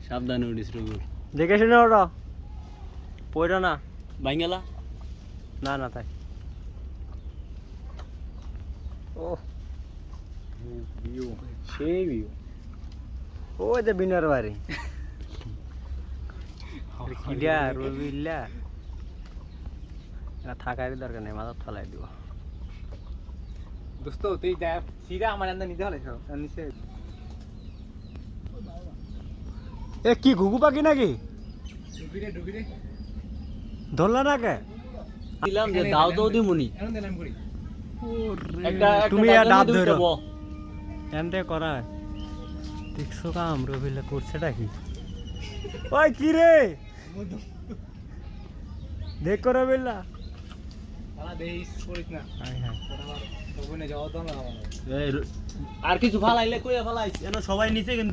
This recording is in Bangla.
সাবধানে উঠিস রঘু। দেখে শুনে ওটা পড়ো না বাইঙ্গালা না না তাই ও ভিউ সেই ভিউ। ওই যে বিনার বাড়ি কিডা রবিল্লা এটা থাকারই দরকার নেই মাথার ফেলাই দিব দোস্ত তুই দেখ সিধা আমার আন্দা নিতে হলে নিচে এ কি ঘুঘু পাখি নাকি ঢুকি রে ধরলা না কে দিলাম যে দাও তো দিমুনি এখন দিলাম করি তুমি আর ডাব ধরো এনতে করা দেখছো কাম রবিল্লা করছেটা কি ওই কি রে দেখ রবিল্লা আলা দেইস করিস না হাই হাই ওখানে যাওয়া তো না আর কিছু ফালাইলে কইয়া ফালাইছ এনো সবাই নিচে কিন্তু